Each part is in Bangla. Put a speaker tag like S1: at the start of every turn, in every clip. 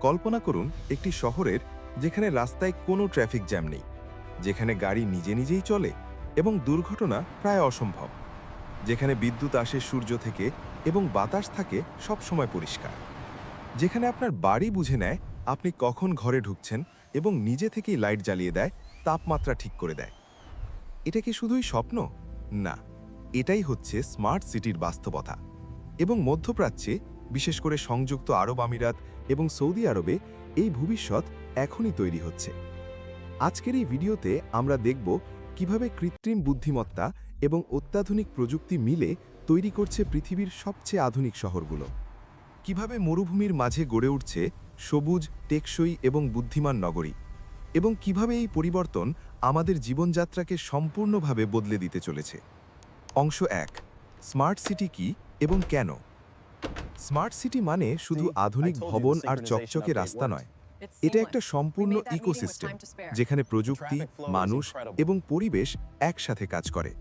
S1: কল্পনা করুন একটি শহরের যেখানে রাস্তায় কোনো ট্রাফিক জ্যাম নেই, যেখানে গাড়ি নিজে নিজেই চলে এবং দুর্ঘটনা প্রায় অসম্ভব, যেখানে বিদ্যুৎ আসে সূর্য থেকে এবং বাতাস থাকে সব সময় পরিষ্কার, যেখানে আপনার বাড়ি বুঝে নেয় আপনি কখন ঘরে ঢুকছেন এবং নিজে থেকেই লাইট জ্বালিয়ে দেয়, তাপমাত্রা ঠিক করে দেয়। এটা কি শুধুই স্বপ্ন? না, এটাই হচ্ছে স্মার্ট সিটির বাস্তবতা। এবং মধ্যপ্রাচ্যে, বিশেষ করে সংযুক্ত আরব আমিরাত এবং সৌদি আরবে এই ভবিষ্যৎ এখনই তৈরি হচ্ছে। আজকের এই ভিডিওতে আমরা দেখব কিভাবে কৃত্রিম বুদ্ধিমত্তা এবং অত্যাধুনিক প্রযুক্তি মিলে তৈরি করছে পৃথিবীর সবচেয়ে আধুনিক শহরগুলো, কিভাবে মরুভূমির মাঝে গড়ে উঠছে সবুজ, টেকসই এবং বুদ্ধিমান নগরী, এবং কিভাবে এই পরিবর্তন আমাদের জীবনযাত্রাকে সম্পূর্ণভাবে বদলে দিতে চলেছে। অংশ 1, স্মার্ট সিটি কি এবং কেন? স্মার্ট সিটি মানে শুধু আধুনিক ভবন আর চকচকে রাস্তা নয়, এটা একটা সম্পূর্ণ ইকোসিস্টেম যেখানে প্রযুক্তি, মানুষ এবং পরিবেশ একসাথে কাজ করে।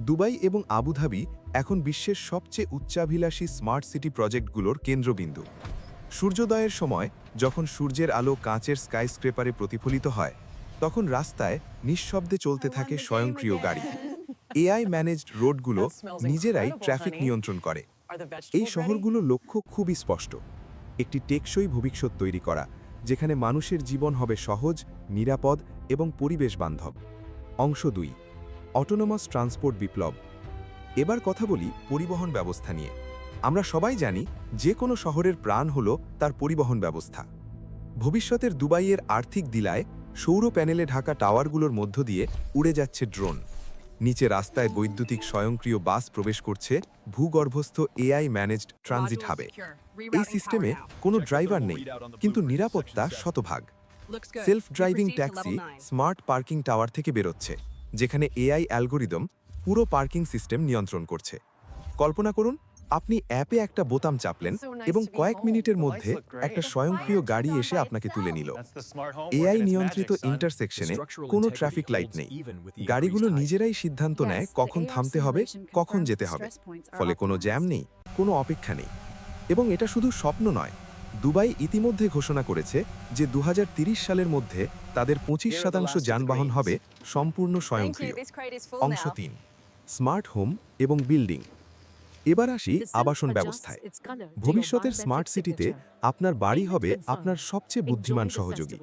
S1: দুবাই এবং আবুধাবি এখন বিশ্বের সবচেয়ে উচ্চাভিলাষী স্মার্ট সিটি প্রজেক্টগুলোর কেন্দ্রবিন্দু। সূর্যোদয়ের সময় যখন সূর্যের আলো কাঁচের স্কাইস্ক্রেপারে প্রতিফলিত হয়, তখন রাস্তায় নিঃশব্দে চলতে থাকে স্বয়ংক্রিয় গাড়ি। এআই ম্যানেজড রোডগুলো নিজেরাই ট্রাফিক নিয়ন্ত্রণ করে। এই শহরগুলোর লক্ষ্য খুবই স্পষ্ট: একটি টেকসই ভবিষ্যৎ তৈরি করা, যেখানে মানুষের জীবন হবে সহজ, নিরাপদ এবং পরিবেশ বান্ধব। অংশ 2, অটোনোমাস ট্রান্সপোর্ট বিপ্লব। এবার কথা বলি পরিবহন ব্যবস্থা নিয়ে। আমরা সবাই জানি যে কোনো শহরের প্রাণ হলো তার পরিবহন ব্যবস্থা। ভবিষ্যতের দুবাইয়ের আর্থিক দিলায় সৌর প্যানেলে ঢাকা টাওয়ারগুলোর মধ্য দিয়ে উড়ে যাচ্ছে ড্রোন। নিচে রাস্তায় বৈদ্যুতিক স্বয়ংক্রিয় বাস প্রবেশ করছে ভূগর্ভস্থ এআই ম্যানেজড ট্রানজিট হাবে। এই সিস্টেমে কোনো ড্রাইভার নেই, কিন্তু নিরাপত্তা শতভাগ। Self driving taxi smart parking tower থেকে বেরোচ্ছে, যেখানে এআই অ্যালগোরিদম পুরো পার্কিং সিস্টেম নিয়ন্ত্রণ করছে। কল্পনা করুন, আপনি অ্যাপে একটা বোতাম চাপলেন এবং কয়েক মিনিটের মধ্যে একটা স্বয়ংক্রিয় গাড়ি এসে আপনাকে তুলে নিল। এআই নিয়ন্ত্রিত ইন্টারসেকশনে কোনো ট্রাফিক লাইট নেই, গাড়িগুলো নিজেরাই সিদ্ধান্ত নেয় কখন থামতে হবে, কখন যেতে হবে। ফলে কোনো জ্যাম নেই, কোনো অপেক্ষা নেই। এবং এটা শুধু স্বপ্ন নয়, দুবাই ইতিমধ্যে ঘোষণা করেছে যে 2030 সালের মধ্যে তাদের 25% যানবাহন হবে সম্পূর্ণ স্বয়ংক্রিয়। অংশ 3, স্মার্ট হোম এবং বিল্ডিং। এবার আসি আবাসন ব্যবস্থায়। ভবিষ্যতের স্মার্ট সিটিতে আপনার বাড়ি হবে আপনার সবচেয়ে বুদ্ধিমান সহযোগী।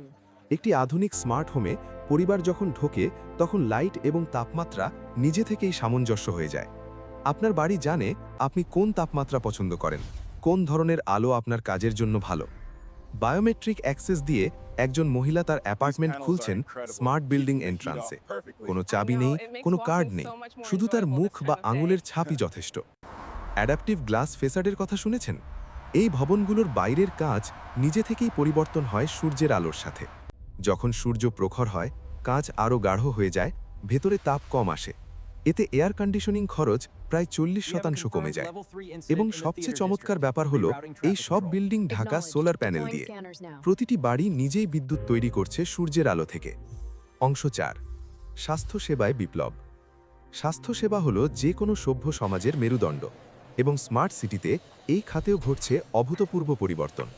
S1: একটি আধুনিক স্মার্ট হোমে পরিবার যখন ঢোকে, তখন লাইট এবং তাপমাত্রা নিজে থেকেই সামঞ্জস্য হয়ে যায়। আপনার বাড়ি জানে আপনি কোন তাপমাত্রা পছন্দ করেন, কোন ধরনের আলো আপনার কাজের জন্য ভালো। বায়োমেট্রিক অ্যাক্সেস দিয়ে একজন মহিলা তার অ্যাপার্টমেন্ট খুলছেন স্মার্ট বিল্ডিং এন্ট্রান্সে। কোনো চাবি নেই, কোনো কার্ড নেই, শুধু তার মুখ বা আঙুলের ছাপই যথেষ্ট। অ্যাডাপটিভ গ্লাস ফেসাডের কথা শুনেছেন? এই ভবনগুলোর বাইরের কাঁচ নিজে থেকেই পরিবর্তন হয় সূর্যের আলোর সাথে। যখন সূর্য প্রখর হয়, কাঁচ আরও গাঢ় হয়ে যায়, ভেতরে তাপ কম আসে। এতে এয়ার কন্ডিশনিং খরচ প্রায় 40% কমে যায়। এবং সবচেয়ে চমৎকার ব্যাপার হলো, এই সব বিল্ডিং ঢাকা সোলার প্যানেল দিয়ে। প্রতিটি বাড়ি নিজেই বিদ্যুৎ তৈরি করছে সূর্যের আলো থেকে। অংশ 4, স্বাস্থ্যসেবায় বিপ্লব। স্বাস্থ্যসেবা হলো যে কোনো সভ্য সমাজের মেরুদণ্ড, এবং স্মার্ট সিটিতে এই খাতেও ঘটছে অভূতপূর্ব পরিবর্তন।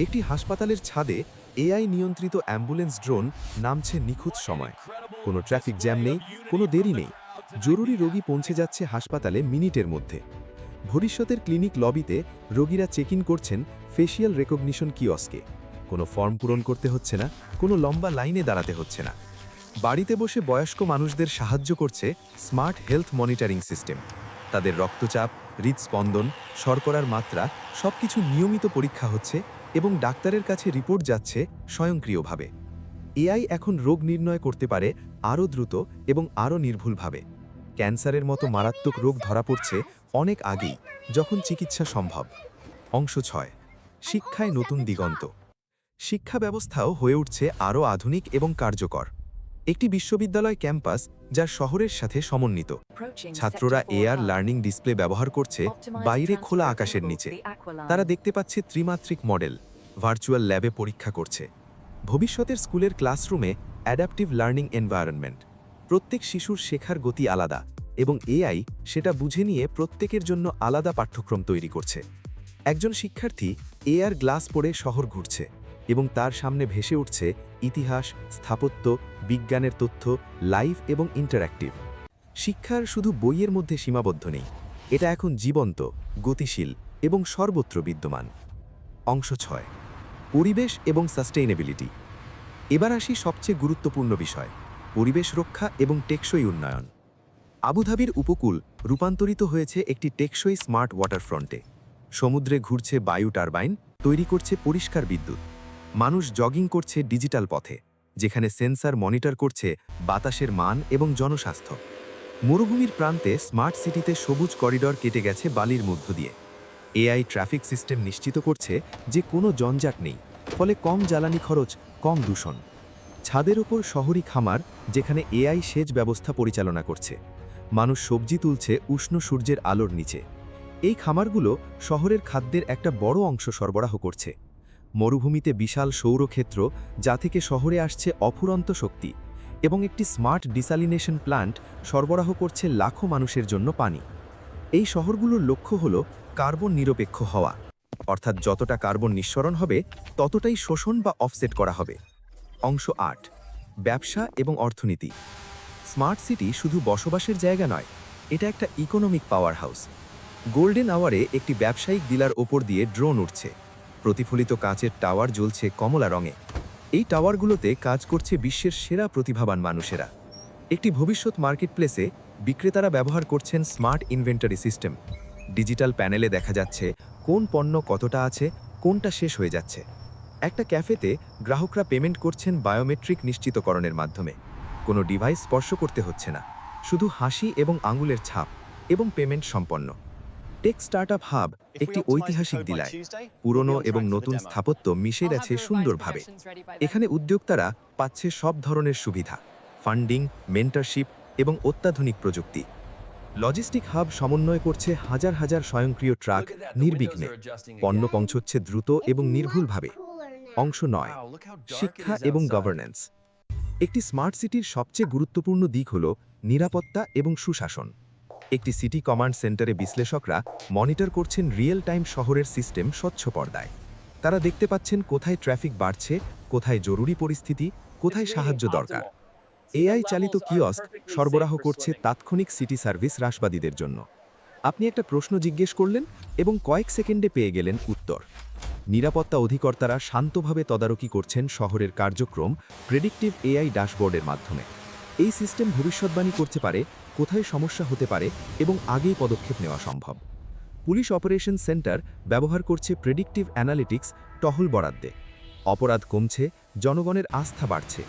S1: একটি হাসপাতালের ছাদে এআই নিয়ন্ত্রিত অ্যাম্বুলেন্স ড্রোন নামছে নিখুঁত সময়। কোনো ট্রাফিক জ্যাম নেই, কোনো দেরি নেই। জরুরি রোগী পৌঁছে যাচ্ছে হাসপাতালে মিনিটের মধ্যে। ভবিষ্যতের ক্লিনিক লবিতে রোগীরা চেক ইন করছেন ফেসিয়াল রেকগনিশন কিয়স্কে। কোনো ফর্ম পূরণ করতে হচ্ছে না, কোনো লম্বা লাইনে দাঁড়াতে হচ্ছে না। বাড়িতে বসে বয়স্ক মানুষদের সাহায্য করছে স্মার্ট হেলথ মনিটরিং সিস্টেম। তাদের রক্তচাপ, হৃদস্পন্দন, শর্করার মাত্রা সবকিছু নিয়মিত পরীক্ষা হচ্ছে এবং ডাক্তারের কাছে রিপোর্ট যাচ্ছে স্বয়ংক্রিয়ভাবে। এআই এখন রোগ নির্ণয় করতে পারে আরও দ্রুত এবং আরও নির্ভুলভাবে। ক্যান্সারের মতো মারাত্মক রোগ ধরা পড়ছে অনেক আগেই, যখন চিকিৎসা সম্ভব। অংশ 6, শিক্ষায় নতুন দিগন্ত। শিক্ষা ব্যবস্থাও হয়ে উঠছে আরও আধুনিক এবং কার্যকর। একটি বিশ্ববিদ্যালয় ক্যাম্পাস যা শহরের সাথে সমন্বিত। ছাত্ররা এআর লার্নিং ডিসপ্লে ব্যবহার করছে বাইরে খোলা আকাশের নিচে। তারা দেখতে পাচ্ছে ত্রিমাত্রিক মডেল, ভার্চুয়াল ল্যাবে পরীক্ষা করছে। ভবিষ্যতের স্কুলের ক্লাসরুমে অ্যাডাপটিভ লার্নিং এনভায়রনমেন্ট। প্রত্যেক শিশুর শেখার গতি আলাদা, এবং এআই সেটা বুঝে নিয়ে প্রত্যেকের জন্য আলাদা পাঠ্যক্রম তৈরি করছে। একজন শিক্ষার্থী এআর গ্লাস পরে শহর ঘুরছে,
S2: এবং তার সামনে ভেসে উঠছে ইতিহাস, স্থাপত্য, বিজ্ঞানের তথ্য, লাইভ এবং ইন্টারঅ্যাক্টিভ। শিক্ষার শুধু বইয়ের মধ্যে সীমাবদ্ধ নেই, এটা এখন জীবন্ত, গতিশীল এবং সর্বত্র বিদ্যমান। অংশ 6, পরিবেশ এবং সাস্টেইনেবিলিটি। এবার আসি সবচেয়ে গুরুত্বপূর্ণ বিষয়, পরিবেশ রক্ষা এবং টেকসই উন্নয়ন। আবুধাবির উপকূল রূপান্তরিত হয়েছে একটি টেকসই স্মার্ট ওয়াটারফ্রন্টে। সমুদ্রে ঘুরছে বায়ু টারবাইন, তৈরি করছে পরিষ্কার বিদ্যুৎ। মানুষ জগিং করছে ডিজিটাল পথে, যেখানে সেন্সর মনিটর করছে বাতাসের মান এবং জনস্বাস্থ্য। মরুভূমির প্রান্তে স্মার্ট সিটিতে সবুজ করিডর কেটে গেছে বালির মধ্য দিয়ে। এআই ট্রাফিক সিস্টেম নিশ্চিত করছে যে কোনো জঞ্জাট নেই, ফলে কম জ্বালানি খরচ, কম দূষণ। ছাদের ওপর শহরি খামার, যেখানে এআই সেচ ব্যবস্থা পরিচালনা করছে। মানুষ সবজি তুলছে উষ্ণ সূর্যের আলোর নিচে। এই খামারগুলো শহরের খাদ্যের একটা বড় অংশ সরবরাহ করছে। মরুভূমিতে বিশাল সৌরক্ষেত্র, যা থেকে শহরে আসছে অফুরন্ত শক্তি, এবং একটি স্মার্ট ডিসালিনেশন প্ল্যান্ট সরবরাহ করছে লাখো মানুষের জন্য পানি। এই শহরগুলোর লক্ষ্য হল কার্বন নিরপেক্ষ হওয়া, অর্থাৎ যতটা কার্বন নিঃসরণ হবে ততটাই শোষণ বা অফসেট করা হবে। অংশ 8, ব্যবসা এবং অর্থনীতি। স্মার্ট সিটি শুধু বসবাসের জায়গা নয়, এটা একটা ইকোনমিক পাওয়ার হাউস। গোল্ডেন আওয়ারে একটি ব্যবসায়িক ডিলার ওপর দিয়ে ড্রোন উঠছে। প্রতিফলিত কাঁচের টাওয়ার জ্বলছে কমলা রঙে। এই টাওয়ারগুলোতে কাজ করছে বিশ্বের সেরা প্রতিভাবান মানুষেরা। একটি ভবিষ্যৎ মার্কেটপ্লেসে বিক্রেতারা ব্যবহার করছেন স্মার্ট ইনভেন্টরি সিস্টেম। ডিজিটাল প্যানেলে দেখা যাচ্ছে কোন পণ্য কতটা আছে, কোনটা শেষ হয়ে যাচ্ছে। একটা ক্যাফেতে গ্রাহকরা পেমেন্ট করছেন বায়োমেট্রিক নিশ্চিতকরণের মাধ্যমে। কোনো ডিভাইস স্পর্শ করতে হচ্ছে না, শুধু হাসি এবং আঙুলের ছাপ, এবং পেমেন্ট সম্পন্ন। টেক স্টার্টআপ হাব একটি ঐতিহাসিক দিলায়। পুরনো এবং নতুন স্থাপত্য মিশে গেছে সুন্দরভাবে। এখানে উদ্যোক্তারা পাচ্ছে সব ধরনের সুবিধা, ফান্ডিং, মেন্টরশিপ এবং অত্যাধুনিক প্রযুক্তি। লজিস্টিক হাব সমন্বয় করছে হাজার হাজার স্বয়ংক্রিয় ট্রাক নির্বিঘ্নে। পণ্য পৌঁছচ্ছে দ্রুত এবং নির্ভুলভাবে। অংশ 9, শিক্ষা এবং গভর্নেন্স। একটি স্মার্ট সিটির সবচেয়ে গুরুত্বপূর্ণ দিক হল নিরাপত্তা এবং সুশাসন। একটি সিটি কমান্ড সেন্টারে বিশ্লেষকরা মনিটর করছেন রিয়েল টাইম শহরের সিস্টেম স্বচ্ছ পর্দায়। তারা দেখতে পাচ্ছেন কোথায় ট্রাফিক বাড়ছে, কোথায় জরুরি পরিস্থিতি, কোথায় সাহায্য দরকার। এআই চালিত কিয়স্ক সরবরাহ করছে তাৎক্ষণিক সিটি সার্ভিস হ্রাসবাদীদের জন্য। আপনি একটা প্রশ্ন জিজ্ঞেস করলেন এবং কয়েক সেকেন্ডে পেয়ে গেলেন উত্তর। নিরাপত্তা অধিকর্তারা শান্তভাবে তদারকি করছেন শহরের কার্যক্রম প্রেডিক্টিভ এআই ড্যাশবোর্ডের মাধ্যমে। এই সিস্টেম ভবিষ্যৎবাণী করতে পারে কোথায় সমস্যা হতে পারে এবং আগেই পদক্ষেপ নেওয়া সম্ভব। পুলিশ অপারেশন সেন্টার ব্যবহার করছে প্রেডিক্টিভ অ্যানালিটিক্স টহল বরাদ্দে। অপরাধ কমছে, জনগণের আস্থা বাড়ছে,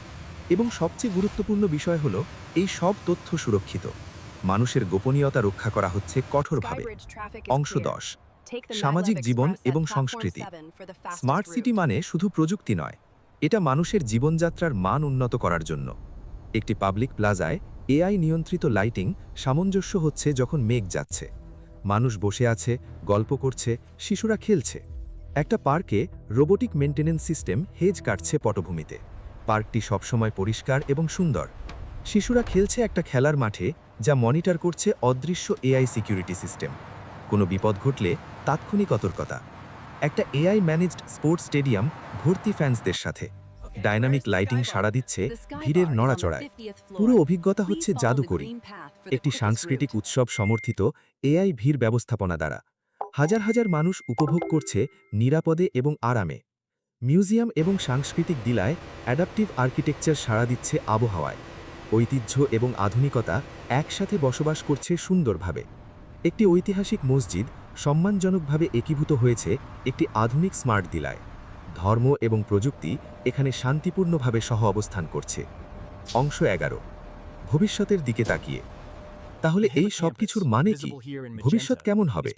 S2: এবং সবচেয়ে গুরুত্বপূর্ণ বিষয় হল এই সব তথ্য সুরক্ষিত। মানুষের গোপনীয়তা রক্ষা করা হচ্ছে কঠোরভাবে। অংশ 10, সামাজিক জীবন এবং সংস্কৃতি। স্মার্ট সিটি মানে শুধু প্রযুক্তি নয়, এটা মানুষের জীবনযাত্রার মান উন্নত করার জন্য। একটি পাবলিক প্লাজায় এআই নিয়ন্ত্রিত লাইটিং সামঞ্জস্য হচ্ছে যখন মেঘ যাচ্ছে। মানুষ বসে আছে, গল্প করছে, শিশুরা খেলছে। একটা পার্কে রোবোটিক মেইনটেনেন্স সিস্টেম হেজ কাটছে পটভূমিতে। পার্কটি সবসময় পরিষ্কার এবং সুন্দর। শিশুরা খেলছে একটা খেলার মাঠে, যা মনিটর করছে অদৃশ্য এআই সিকিউরিটি সিস্টেম। কোনো বিপদ ঘটলে তাৎক্ষণিক সতর্কতা। একটা এআই ম্যানেজড স্পোর্টস স্টেডিয়াম ভর্তি ফ্যান্সদের সাথে। ডাইনামিক লাইটিং সাড়া দিচ্ছে ভিড়ের নড়াচড়ায়। পুরো অভিজ্ঞতা হচ্ছে জাদুকরী। একটি সাংস্কৃতিক উৎসব সমর্থিত এআই ভিড় ব্যবস্থাপনা দ্বারা। হাজার হাজার মানুষ উপভোগ করছে নিরাপদে এবং আরামে। মিউজিয়াম এবং সাংস্কৃতিক দিলায় অ্যাডাপটিভ আর্কিটেকচার সাড়া দিচ্ছে আবহাওয়ায়। ঐতিহ্য এবং আধুনিকতা একসাথে বসবাস করছে সুন্দরভাবে। একটি ঐতিহাসিক মসজিদ সম্মানজনকভাবে একীভূত হয়েছে একটি আধুনিক স্মার্ট দিলায়। ধর্ম এবং প্রযুক্তি এখানে শান্তিপূর্ণভাবে সহ অবস্থান করছে। অংশ 11, ভবিষ্যতের দিকে তাকিয়ে। তাহলে এই সব কিছুর মানে কি? ভবিষ্যৎ কেমন হবে?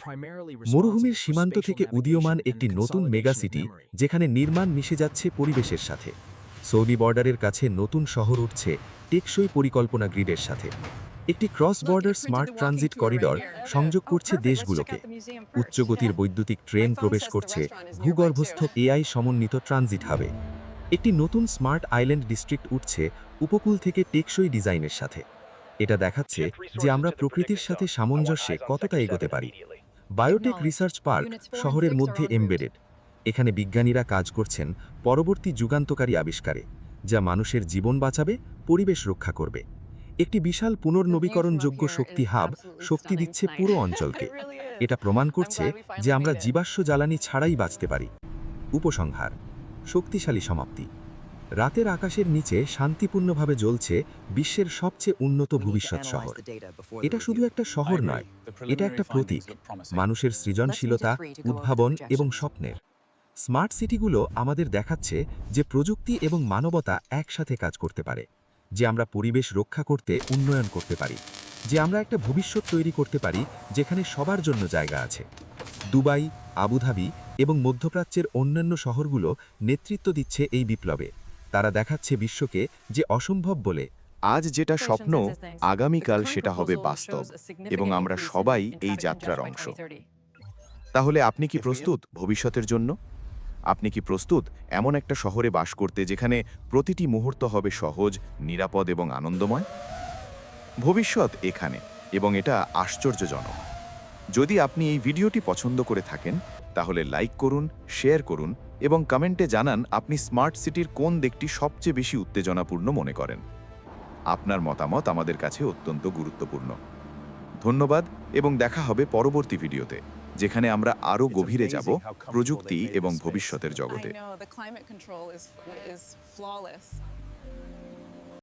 S2: মরুভূমির সীমান্ত থেকে উদীয়মান একটি নতুন মেগা সিটি, যেখানে নির্মাণ মিশে যাচ্ছে পরিবেশের সাথে। সৌদি বর্ডারের কাছে নতুন শহর উঠছে টেকসই পরিকল্পনা গ্রিডের সাথে। একটি cross border smart transit corridor সংযোগ করছে দেশগুলোকে। উচ্চগতির বৈদ্যুতিক ট্রেন প্রবেশ করছে ভূগর্ভস্থ এআই সমন্বিত ট্রানজিট হাবে। একটি নতুন স্মার্ট আইল্যান্ড ডিস্ট্রিক্ট উঠছে উপকূল থেকে টেকসই ডিজাইনের সাথে। এটা দেখাচ্ছে যে আমরা প্রকৃতির সাথে সামঞ্জস্যে কতটা এগোতে পারি। বায়োটেক রিসার্চ পার্ক শহরের মধ্যে এমবেডেড। এখানে বিজ্ঞানীরা কাজ করছেন পরবর্তী যুগান্তকারী আবিষ্কারে, যা মানুষের জীবন বাঁচাবে, পরিবেশ রক্ষা করবে। একটি বিশাল পুনর্নবীকরণযোগ্য শক্তি হাব শক্তি দিচ্ছে পুরো অঞ্চলকে। এটা প্রমাণ করছে যে আমরা জীবাশ্ম জ্বালানি ছাড়াই বাঁচতে পারি। উপসংহার: শক্তিশালী সমাপ্তি। রাতের আকাশের নিচে শান্তিপূর্ণভাবে জ্বলছে বিশ্বের সবচেয়ে উন্নত ভবিষ্যৎ শহর। এটা শুধু একটা শহর নয়, এটা একটা প্রতীক মানুষের সৃজনশীলতা, উদ্ভাবন এবং স্বপ্নের। স্মার্ট সিটিগুলো আমাদের দেখাচ্ছে যে প্রযুক্তি এবং মানবতা একসাথে কাজ করতে পারে, যে আমরা পরিবেশ রক্ষা করতে উন্নয়ন করতে পারি, যে আমরা একটা ভবিষ্যৎ তৈরি করতে পারি যেখানে সবার জন্য জায়গা আছে। দুবাই, আবুধাবি এবং মধ্যপ্রাচ্যের অন্যান্য শহরগুলো নেতৃত্ব দিচ্ছে এই বিপ্লবে। তারা দেখাচ্ছে বিশ্বকে যে অসম্ভব বলে
S3: আজ যেটা স্বপ্ন, আগামীকাল সেটা হবে বাস্তব, এবং আমরা সবাই এই যাত্রার অংশ। তাহলে আপনি কি প্রস্তুত ভবিষ্যতের জন্য? আপনি কি প্রস্তুত এমন একটা শহরে বাস করতে যেখানে প্রতিটি মুহূর্ত হবে সহজ, নিরাপদ এবং আনন্দময়? ভবিষ্যৎ এখানে, এবং এটা আশ্চর্যজনক। যদি আপনি এই ভিডিওটি পছন্দ করে থাকেন, তাহলে লাইক করুন, শেয়ার করুন এবং কমেন্টে জানান আপনি স্মার্ট সিটির কোন দিকটি সবচেয়ে বেশি উত্তেজনাপূর্ণ মনে করেন। আপনার মতামত আমাদের কাছে অত্যন্ত গুরুত্বপূর্ণ। ধন্যবাদ এবং দেখা হবে পরবর্তী ভিডিওতে, যেখানে আমরা আরও গভীরে যাব প্রযুক্তি এবং ভবিষ্যতের জগতে।
S4: I know the climate control is flawless.